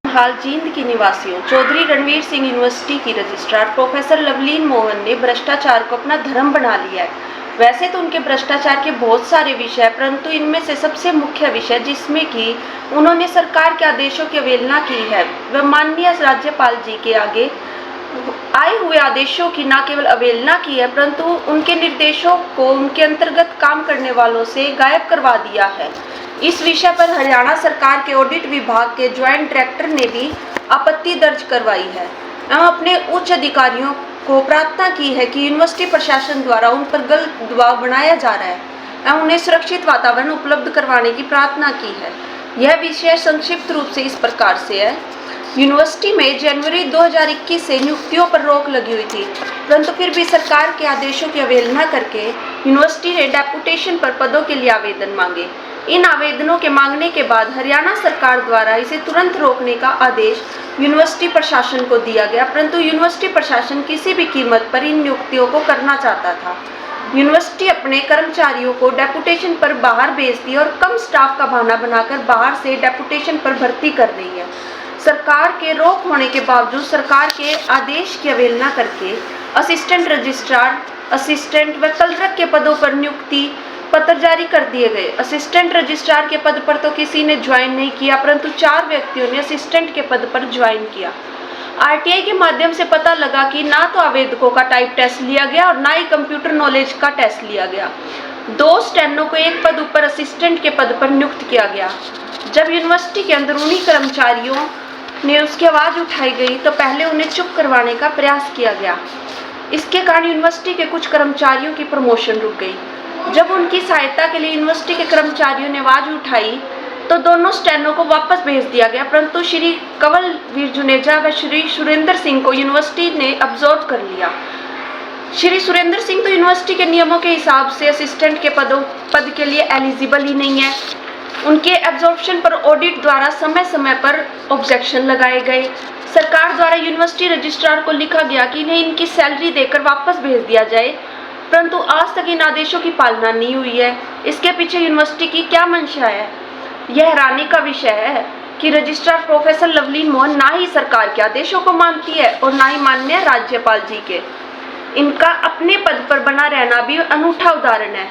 हाल जींद की निवासियों चौधरी रणवीर सिंह यूनिवर्सिटी की रजिस्ट्रार प्रोफेसर लवलीन मोहन ने भ्रष्टाचार को अपना धर्म बना लिया है। वैसे तो उनके भ्रष्टाचार के बहुत सारे विषय हैं, परंतु इनमें से सबसे मुख्य विषय जिसमें कि उन्होंने सरकार के आदेशों की अवहेलना की है वह माननीय राज्यपाल जी के आगे आए हुए आदेशों की न केवल अवहेलना की है, परंतु उनके निर्देशों को उनके अंतर्गत काम करने वालों से गायब करवा दिया है। इस विषय पर हरियाणा सरकार के ऑडिट विभाग के ज्वाइंट डायरेक्टर ने भी आपत्ति दर्ज करवाई है एवं अपने उच्च अधिकारियों को प्रार्थना की है कि यूनिवर्सिटी प्रशासन द्वारा उन पर गलत दबाव बनाया जा रहा है एवं उन्हें सुरक्षित वातावरण उपलब्ध करवाने की प्रार्थना की है। यह विषय संक्षिप्त रूप से इस प्रकार से है। यूनिवर्सिटी में जनवरी 2021 से नियुक्तियों पर रोक लगी हुई थी, परंतु फिर भी सरकार के आदेशों की अवहेलना करके यूनिवर्सिटी ने डेपुटेशन पर पदों के लिए आवेदन मांगे। इन आवेदनों के मांगने के बाद हरियाणा सरकार द्वारा इसे तुरंत रोकने का आदेश यूनिवर्सिटी प्रशासन को दिया गया, परंतु यूनिवर्सिटी प्रशासन किसी भी कीमत पर इन नियुक्तियों को करना चाहता था। यूनिवर्सिटी अपने कर्मचारियों को डेपुटेशन पर बाहर भेजती है और कम स्टाफ का बहाना बनाकर बाहर से डेपुटेशन पर भर्ती कर रही है। सरकार के रोक होने के बावजूद सरकार के आदेश की अवहेलना करके असिस्टेंट रजिस्ट्रार, असिस्टेंट व क्लर्क के पदों पर नियुक्ति पत्र जारी कर दिए गए। असिस्टेंट रजिस्ट्रार के पद पर तो किसी ने ज्वाइन नहीं किया, परंतु 4 व्यक्तियों ने असिस्टेंट के पद पर ज्वाइन किया। आरटीआई के माध्यम से पता लगा कि ना तो आवेदकों का टाइप टेस्ट लिया गया और ना ही कंप्यूटर नॉलेज का टेस्ट लिया गया। 2 स्टेनो को एक पद ऊपर असिस्टेंट के पद पर नियुक्त किया गया। जब यूनिवर्सिटी के अंदरूनी कर्मचारियों ने उसकी आवाज़ उठाई गई तो पहले उन्हें चुप करवाने का प्रयास किया गया। इसके कारण यूनिवर्सिटी के कुछ कर्मचारियों की प्रमोशन रुक गई। जब उनकी सहायता के लिए यूनिवर्सिटी के कर्मचारियों ने आवाज़ उठाई तो दोनों स्टेनो को वापस भेज दिया गया, परंतु श्री कंवलवीर जुनेजा व श्री सुरेंद्र सिंह को यूनिवर्सिटी ने अब्जॉर्व कर लिया। श्री सुरेंद्र सिंह तो यूनिवर्सिटी के नियमों के हिसाब से असिस्टेंट के पद के लिए एलिजिबल ही नहीं है। उनके एब्जॉर्प्शन पर ऑडिट द्वारा समय समय पर ऑब्जेक्शन लगाए गए। सरकार द्वारा यूनिवर्सिटी रजिस्ट्रार को लिखा गया कि इन्हें इनकी सैलरी देकर वापस भेज दिया जाए, परंतु आज तक इन आदेशों की पालना नहीं हुई है। इसके पीछे यूनिवर्सिटी की क्या मंशा है? यह हैरानी का विषय है कि रजिस्ट्रार प्रोफेसर लवलीन मोहन ना ही सरकार के आदेशों को मानती है और ना ही माननीय राज्यपाल जी के। इनका अपने पद पर बना रहना भी अनूठा उदाहरण है।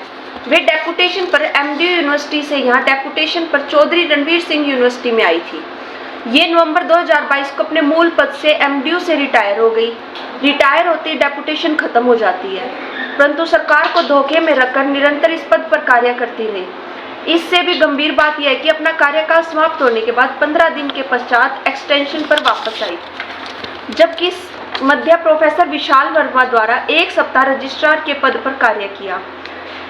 वे डेपुटेशन पर एमडीयू यूनिवर्सिटी से यहाँ डेपुटेशन पर चौधरी रणवीर सिंह यूनिवर्सिटी में आई थी। ये नवंबर 2022 को अपने मूल पद से एमडीयू से रिटायर हो गई। रिटायर होती डेपुटेशन खत्म हो जाती है, परंतु सरकार को धोखे में रखकर निरंतर इस पद पर कार्य करती रही। इससे भी गंभीर बात यह है कि अपना कार्यकाल समाप्त होने के बाद 15 दिन के पश्चात एक्सटेंशन पर वापस आई, जबकि मध्य प्रोफेसर विशाल वर्मा द्वारा 1 सप्ताह रजिस्ट्रार के पद पर कार्य किया।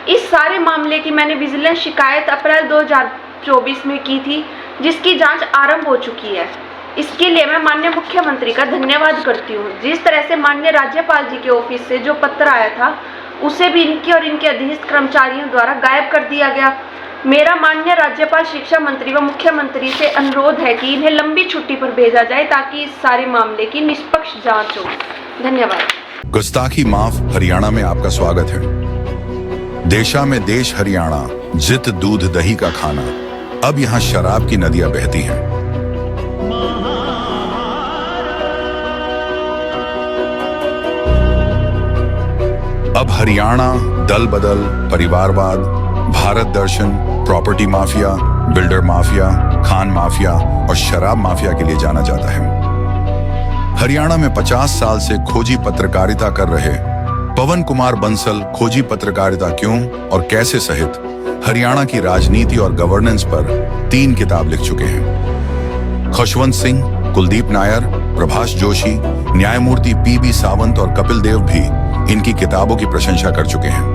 इस सारे मामले की मैंने विजिलेंस शिकायत अप्रैल 2024 में की थी, जिसकी जांच आरंभ हो चुकी है। इसके लिए मैं माननीय मुख्यमंत्री का धन्यवाद करती हूँ। जिस तरह से माननीय राज्यपाल जी के ऑफिस से जो पत्र आया था उसे भी इनके और इनके अधीनस्थ कर्मचारियों द्वारा गायब कर दिया गया। मेरा माननीय राज्यपाल, शिक्षा मंत्री व मुख्यमंत्री से अनुरोध है कि इन्हें लंबी छुट्टी पर भेजा जाए ताकि इस सारे मामले की निष्पक्ष जांच हो। धन्यवाद। गुस्ताखी माफ हरियाणा में आपका स्वागत है। देशा में देश हरियाणा, जित दूध दही का खाना। अब यहाँ शराब की नदियां बहती हैं। अब हरियाणा दल बदल, परिवारवाद, भारत दर्शन, प्रॉपर्टी माफिया, बिल्डर माफिया, खान माफिया और शराब माफिया के लिए जाना जाता है। हरियाणा में 50 साल से खोजी पत्रकारिता कर रहे पवन कुमार बंसल खोजी पत्रकारिता क्यों और कैसे सहित हरियाणा की राजनीति और गवर्नेंस पर 3 किताब लिख चुके हैं। खुशवंत सिंह, कुलदीप नायर, प्रभाष जोशी, न्यायमूर्ति पीबी सावंत और कपिल देव भी इनकी किताबों की प्रशंसा कर चुके हैं।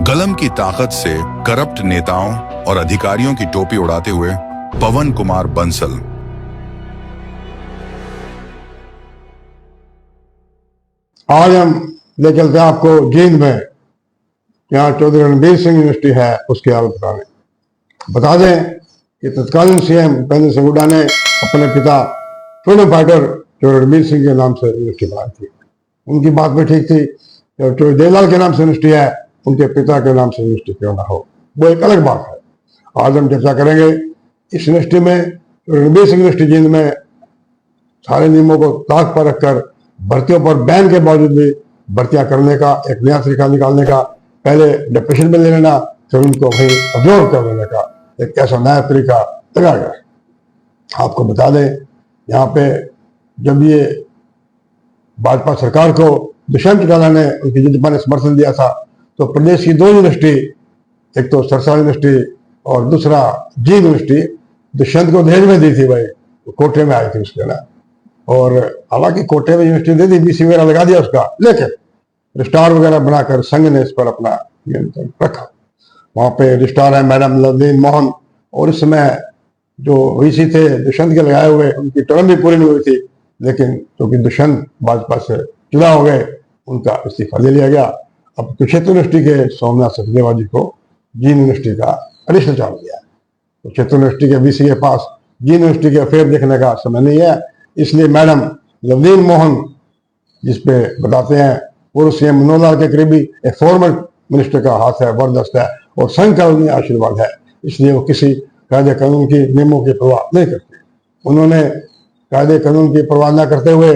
कलम की ताकत से करप्ट नेताओं और अधिकारियों की टोपी उड़ाते हुए पवन कुमार बंसल। आज हम ले चलते हैं आपको जींद में, यहाँ चौधरी रणवीर सिंह यूनिवर्सिटी है, उसकी हालत बताने। बता दें कि तत्कालीन सीएम भूपेंद्र सिंह हुड्डा ने अपने पिता फ्रीडम फाइटर जो रणवीर सिंह के नाम से यूनिवर्सिटी बनाई थी। उनकी बात भी ठीक थी। जो देवलाल के नाम से यूनिवर्सिटी है, उनके पिता के नाम से यूनिवर्सिटी क्यों ना हो, वो एक अलग बात है। आज हम चर्चा करेंगे इस यूनिवर्सिटी में, रणबीर सिंह यूनिवर्सिटी जींद में सारे नियमों को ताक पर रखकर भर्तियों पर बैन के बावजूद भी भर्तियां करने का एक नया तरीका निकालने का, पहले डिप्रेशन में ले लेना फिर उनको भी अब्जॉर्व कर लेने का एक ऐसा नया तरीका लगाया गया। आपको बता दें, यहाँ पे जब ये भाजपा सरकार को दुष्यंत चौटाला ने उनकी जितपा ने समर्थन दिया था, तो प्रदेश की 2 यूनिवर्सिटी, एक तो सरसा यूनिवर्सिटी और दूसरा जींद यूनिवर्सिटी, दुष्यंत को दहेज में दी थी भाई, तो कोटे में आई थी उसके ना। और हालांकि कोटे में यूनिवर्सिटी दे दी, बीसी वगैरह लगा दिया उसका, लेकिन रजिस्ट्रार वगैरह बनाकर संघ ने इस पर अपना नियंत्रण रखा। वहां पे रजिस्ट्रार है मैडम लवलीन मोहन, और इस समय जो वीसी थे दुष्यंत के लगाए हुए, उनकी टर्म भी पूरी नहीं हुई थी, लेकिन क्योंकि दुष्यंत भाजपा से जुदा हो गए, उनका इस्तीफा ले लिया गया। अब कुरुक्षेत्र यूनिवर्सिटी के सोमनाथ सचदेवा जी को जींद यूनिवर्सिटी का एडिशनल चार्ज दिया है। कुरुक्षेत्र यूनिवर्सिटी के वीसी के पास जींद यूनिवर्सिटी के अफेयर देखने का समय नहीं है, इसलिए मैडम लवलीन मोहन, जिसपे बताते हैं पूर्व सीएम मनोहर लाल के करीबी एक फॉर्मर मिनिस्टर का हाथ है, बर्दाश्त है और संघ का उन्हें आशीर्वाद है, इसलिए वो किसी कायदे कानून की नियमों की परवाह नहीं करते। उन्होंने कायदे कानून की परवाह न करते हुए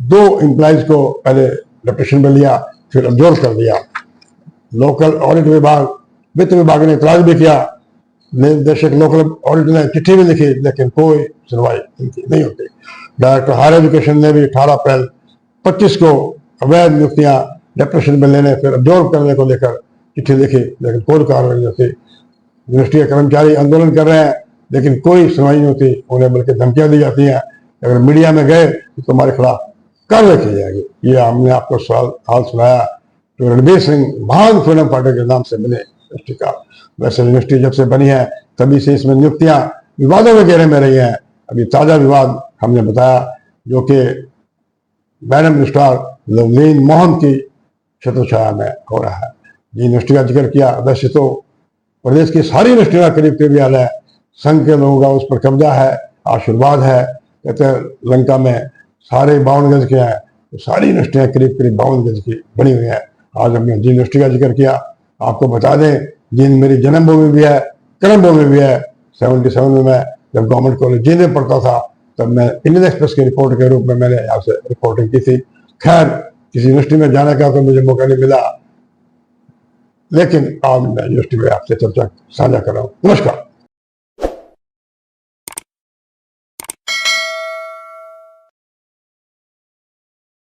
2 एम्प्लॉइज को पहले डिप्रेशन में लिया, फिर अब्जॉर्व कर दिया। लोकल ऑडिट विभाग, वित्त विभाग ने इतराज भी किया, निदेशक लोकल ऑडिट ने चिट्ठी भी लिखी, लेकिन कोई सुनवाई इनकी नहीं होती। डायरेक्टर हायर एजुकेशन ने भी 18 अप्रैल 25 को अवैध नियुक्तियां डिप्रेशन में लेने फिर अब्जॉर्व करने को लेकर चिट्ठी लिखी, लेकिन कोई कार्रवाई नहीं होती। यूनिवर्सिटी के कर्मचारी आंदोलन कर रहे हैं, लेकिन कोई सुनवाई नहीं होती, उन्हें बल्कि धमकियां दी जाती हैं, अगर मीडिया में गए तो तुम्हारे खिलाफ कार्रवाई की जाएगी। ये हमने आपको सवाल हाल सुनाया जो रणबीर सिंह महान फ्रीडम फाइटर के नाम से बने यूनिवर्सिटी का। वैसे यूनिवर्सिटी जब से बनी है तभी से इसमें नियुक्तियां विवादों के घेरे में रही हैं। अभी ताजा विवाद हमने बताया जो कि मैडम रजिस्ट्रार लवलीन मोहन की छत्रछाया में हो रहा है। यूनिवर्सिटी का जिक्र किया, वैसे तो प्रदेश की सारी यूनिवर्सिटियां करीब करीब याद है, संघ के लोगों का उस पर कब्जा है, आशीर्वाद है। कहते हैं लंका में सारे 52 गज के हैं, तो सारी यूनिवर्सिटियां करीब करीब 52 गज की बनी हुई है। आज हमने जींद यूनिवर्सिटी का जिक्र किया। आपको बता दें, जींद मेरी जन्मभूमि भी है, कर्मभूमि भी है। 77 में मैं जब गवर्नमेंट कॉलेज जींद में पढ़ता था, तब मैं इंडियन एक्सप्रेस की रिपोर्ट के रूप में मैंने यहाँ से रिपोर्टिंग की थी। खैर, किसी यूनिवर्सिटी में जाने का तो मुझे मौका नहीं मिला, लेकिन आज मैं यूनिवर्सिटी में आपसे चर्चा साझा कर रहा हूँ। नमस्कार।